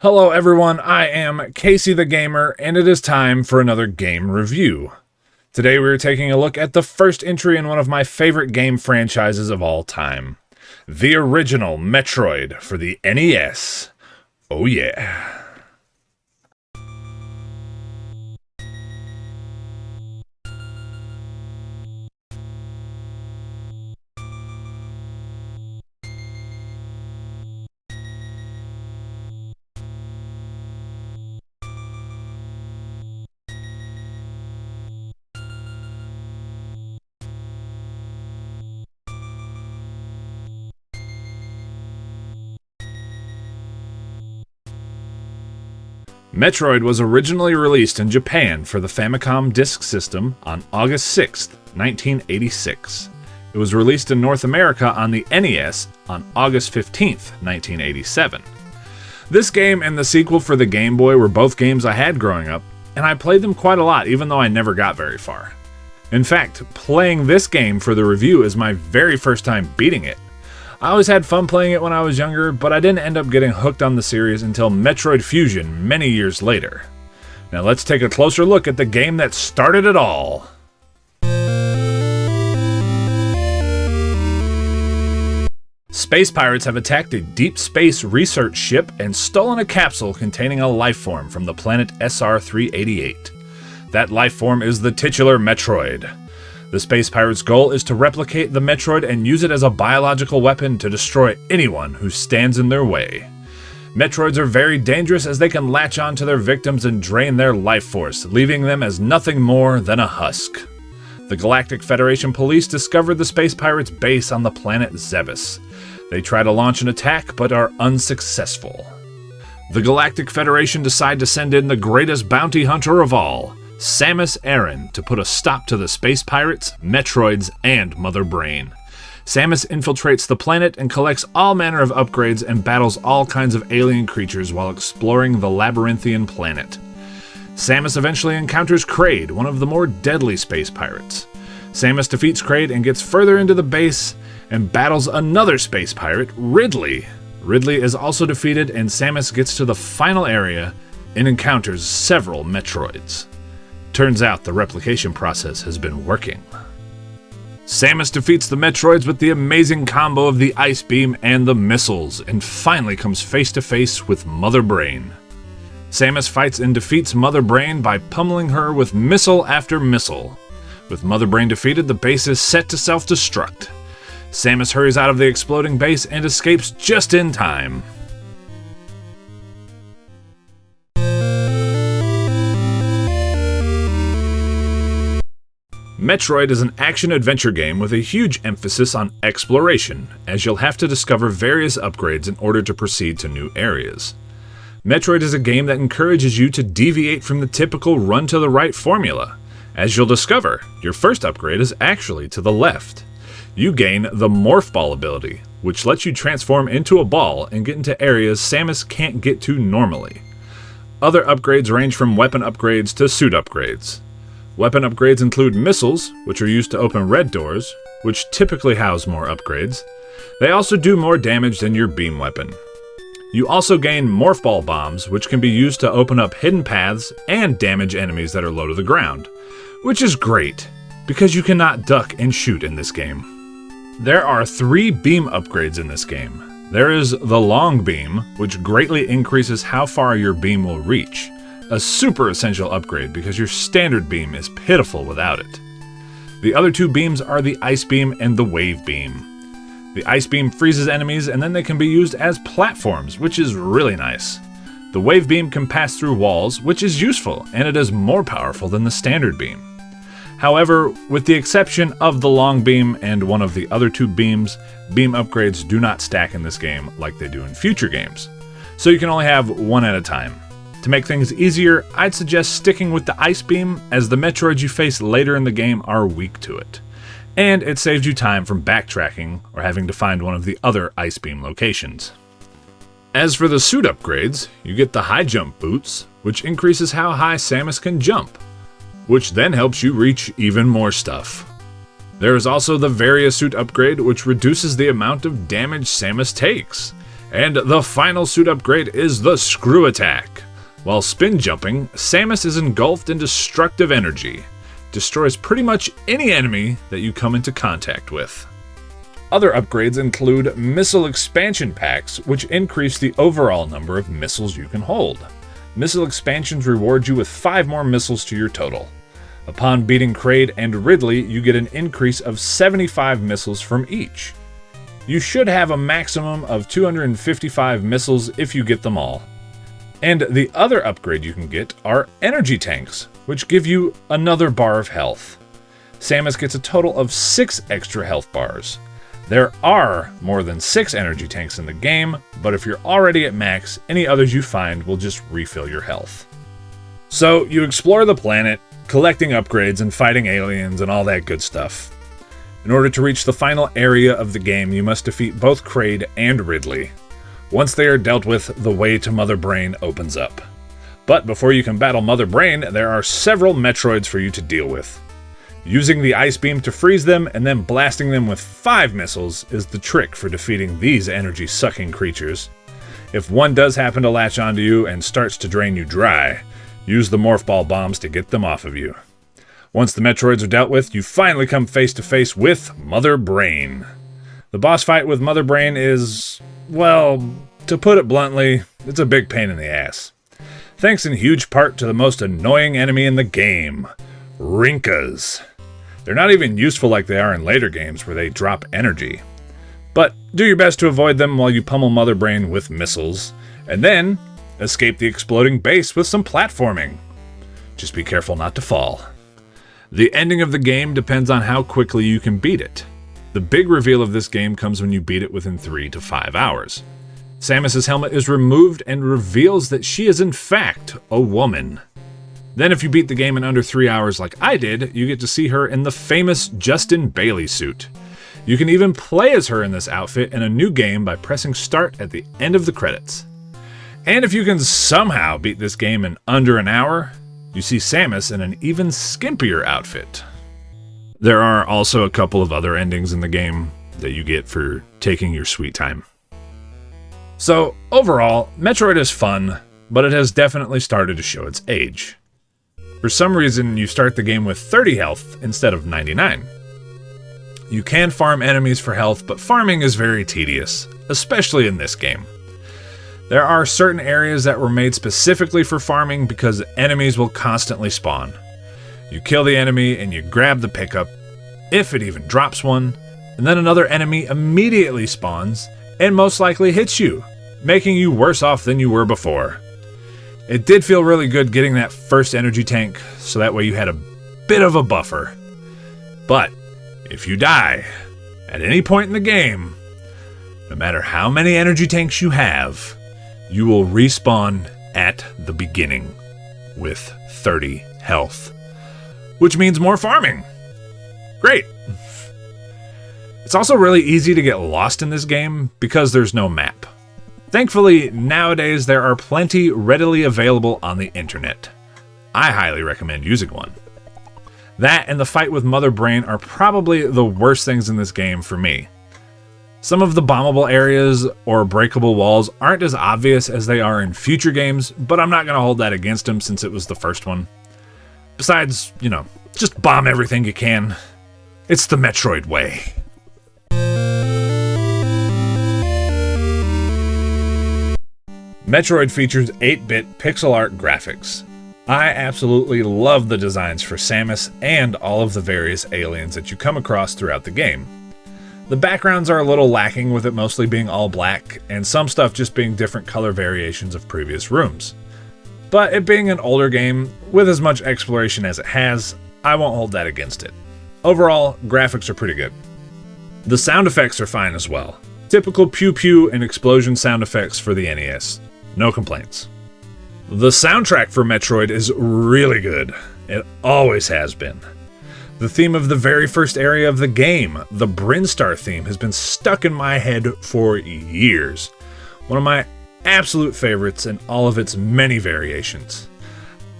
Hello everyone, I am Casey the Gamer, and it is time for another game review. Today we are taking a look at the first entry in one of my favorite game franchises of all time. The original Metroid for the NES. Oh yeah. Metroid was originally released in Japan for the Famicom Disk System on August 6, 1986. It was released in North America on the NES on August 15, 1987. This game and the sequel for the Game Boy were both games I had growing up, and I played them quite a lot even though I never got very far. In fact, playing this game for the review is my very first time beating it. I always had fun playing it when I was younger, but I didn't end up getting hooked on the series until Metroid Fusion many years later. Now let's take a closer look at the game that started it all. Space pirates have attacked a deep space research ship and stolen a capsule containing a life form from the planet SR-388. That life form is the titular Metroid. The space pirates' goal is to replicate the Metroid and use it as a biological weapon to destroy anyone who stands in their way. Metroids are very dangerous as they can latch on to their victims and drain their life force, leaving them as nothing more than a husk. The Galactic Federation police discover the space pirates' base on the planet Zebes. They try to launch an attack but are unsuccessful. The Galactic Federation decide to send in the greatest bounty hunter of all, Samus Aran, to put a stop to the space pirates, Metroids, and Mother Brain. Samus infiltrates the planet and collects all manner of upgrades and battles all kinds of alien creatures while exploring the labyrinthian planet. Samus eventually encounters Kraid, one of the more deadly space pirates. Samus defeats Kraid and gets further into the base and battles another space pirate, Ridley. Ridley is also defeated and Samus gets to the final area and encounters several Metroids. Turns out the replication process has been working. Samus defeats the Metroids with the amazing combo of the Ice Beam and the missiles, and finally comes face to face with Mother Brain. Samus fights and defeats Mother Brain by pummeling her with missile after missile. With Mother Brain defeated, the base is set to self-destruct. Samus hurries out of the exploding base and escapes just in time. Metroid is an action-adventure game with a huge emphasis on exploration, as you'll have to discover various upgrades in order to proceed to new areas. Metroid is a game that encourages you to deviate from the typical run-to-the-right formula. As you'll discover, your first upgrade is actually to the left. You gain the Morph Ball ability, which lets you transform into a ball and get into areas Samus can't get to normally. Other upgrades range from weapon upgrades to suit upgrades. Weapon upgrades include missiles, which are used to open red doors, which typically house more upgrades. They also do more damage than your beam weapon. You also gain Morph Ball bombs, which can be used to open up hidden paths and damage enemies that are low to the ground, which is great, because you cannot duck and shoot in this game. There are 3 beam upgrades in this game. There is the Long Beam, which greatly increases how far your beam will reach. A super essential upgrade because your standard beam is pitiful without it. The other 2 beams are the Ice Beam and the Wave Beam. The Ice Beam freezes enemies and then they can be used as platforms, which is really nice. The Wave Beam can pass through walls, which is useful, and it is more powerful than the standard beam. However, with the exception of the Long Beam and one of the other 2 beams, beam upgrades do not stack in this game like they do in future games, so you can only have one at a time. To make things easier, I'd suggest sticking with the Ice Beam, as the Metroids you face later in the game are weak to it. And it saves you time from backtracking or having to find one of the other Ice Beam locations. As for the suit upgrades, you get the High Jump Boots, which increases how high Samus can jump, which then helps you reach even more stuff. There is also the Varia suit upgrade, which reduces the amount of damage Samus takes. And the final suit upgrade is the Screw Attack. While spin jumping, Samus is engulfed in destructive energy. Destroys pretty much any enemy that you come into contact with. Other upgrades include missile expansion packs, which increase the overall number of missiles you can hold. Missile expansions reward you with 5 more missiles to your total. Upon beating Kraid and Ridley, you get an increase of 75 missiles from each. You should have a maximum of 255 missiles if you get them all. And the other upgrade you can get are energy tanks, which give you another bar of health. Samus gets a total of 6 extra health bars. There are more than 6 energy tanks in the game, but if you're already at max, any others you find will just refill your health. So you explore the planet, collecting upgrades and fighting aliens and all that good stuff. In order to reach the final area of the game, you must defeat both Kraid and Ridley. Once they are dealt with, the way to Mother Brain opens up. But before you can battle Mother Brain, there are several Metroids for you to deal with. Using the ice beam to freeze them and then blasting them with 5 missiles is the trick for defeating these energy-sucking creatures. If one does happen to latch onto you and starts to drain you dry, use the Morph Ball bombs to get them off of you. Once the Metroids are dealt with, you finally come face to face with Mother Brain. The boss fight with Mother Brain is, well, to put it bluntly, it's a big pain in the ass. Thanks in huge part to the most annoying enemy in the game, Rinkas. They're not even useful like they are in later games where they drop energy. But do your best to avoid them while you pummel Mother Brain with missiles, and then escape the exploding base with some platforming. Just be careful not to fall. The ending of the game depends on how quickly you can beat it. The big reveal of this game comes when you beat it within 3 to 5 hours. Samus's helmet is removed and reveals that she is in fact a woman. Then if you beat the game in under 3 hours like I did, you get to see her in the famous Justin Bailey suit. You can even play as her in this outfit in a new game by pressing start at the end of the credits. And if you can somehow beat this game in under an hour, you see Samus in an even skimpier outfit. There are also a couple of other endings in the game that you get for taking your sweet time. So overall, Metroid is fun, but it has definitely started to show its age. For some reason, you start the game with 30 health instead of 99. You can farm enemies for health, but farming is very tedious, especially in this game. There are certain areas that were made specifically for farming because enemies will constantly spawn. You kill the enemy and you grab the pickup, if it even drops one, and then another enemy immediately spawns and most likely hits you, making you worse off than you were before. It did feel really good getting that first energy tank, so that way you had a bit of a buffer. But if you die at any point in the game, no matter how many energy tanks you have, you will respawn at the beginning with 30 health, which means more farming. Great. It's also really easy to get lost in this game because there's no map. Thankfully, nowadays there are plenty readily available on the internet. I highly recommend using one. That and the fight with Mother Brain are probably the worst things in this game for me. Some of the bombable areas or breakable walls aren't as obvious as they are in future games, but I'm not going to hold that against them since it was the first one. Besides, just bomb everything you can. It's the Metroid way. Metroid features 8-bit pixel art graphics. I absolutely love the designs for Samus and all of the various aliens that you come across throughout the game. The backgrounds are a little lacking, with it mostly being all black, and some stuff just being different color variations of previous rooms. But it being an older game, with as much exploration as it has, I won't hold that against it. Overall, graphics are pretty good. The sound effects are fine as well. Typical pew-pew and explosion sound effects for the NES. No complaints. The soundtrack for Metroid is really good. It always has been. The theme of the very first area of the game, the Brinstar theme, has been stuck in my head for years. One of my absolute favorites in all of its many variations.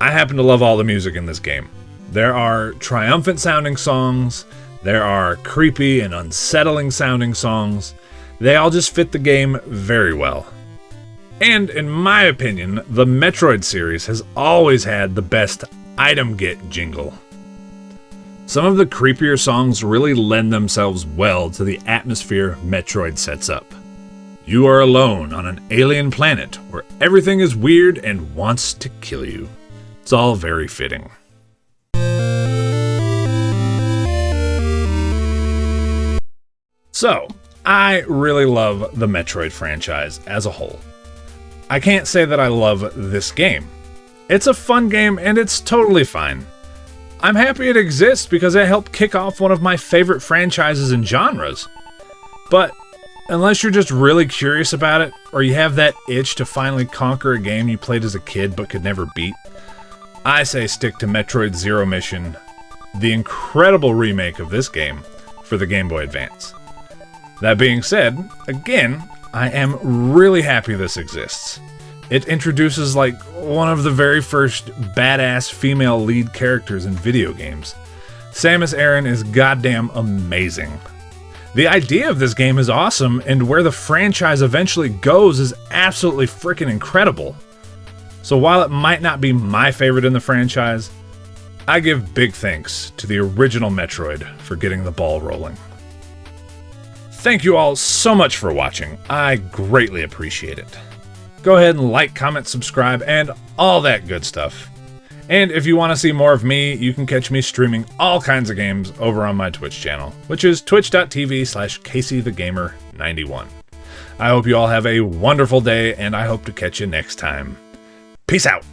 I happen to love all the music in this game. There are triumphant sounding songs, there are creepy and unsettling sounding songs, They all just fit the game very well. And in my opinion, the Metroid series has always had the best item get jingle. Some of the creepier songs really lend themselves well to the atmosphere Metroid sets up. You are alone on an alien planet where everything is weird and wants to kill you. It's all very fitting. So, I really love the Metroid franchise as a whole. I can't say that I love this game. It's a fun game and it's totally fine. I'm happy it exists because it helped kick off one of my favorite franchises and genres. But unless you're just really curious about it, or you have that itch to finally conquer a game you played as a kid but could never beat, I say stick to Metroid Zero Mission, the incredible remake of this game for the Game Boy Advance. That being said, again, I am really happy this exists. It introduces like one of the very first badass female lead characters in video games. Samus Aran is goddamn amazing. The idea of this game is awesome, and where the franchise eventually goes is absolutely freaking incredible. So while it might not be my favorite in the franchise, I give big thanks to the original Metroid for getting the ball rolling. Thank you all so much for watching. I greatly appreciate it. Go ahead and like, comment, subscribe, and all that good stuff. And if you want to see more of me, you can catch me streaming all kinds of games over on my Twitch channel, which is twitch.tv/CaseyTheGamer91. I hope you all have a wonderful day, and I hope to catch you next time. Peace out!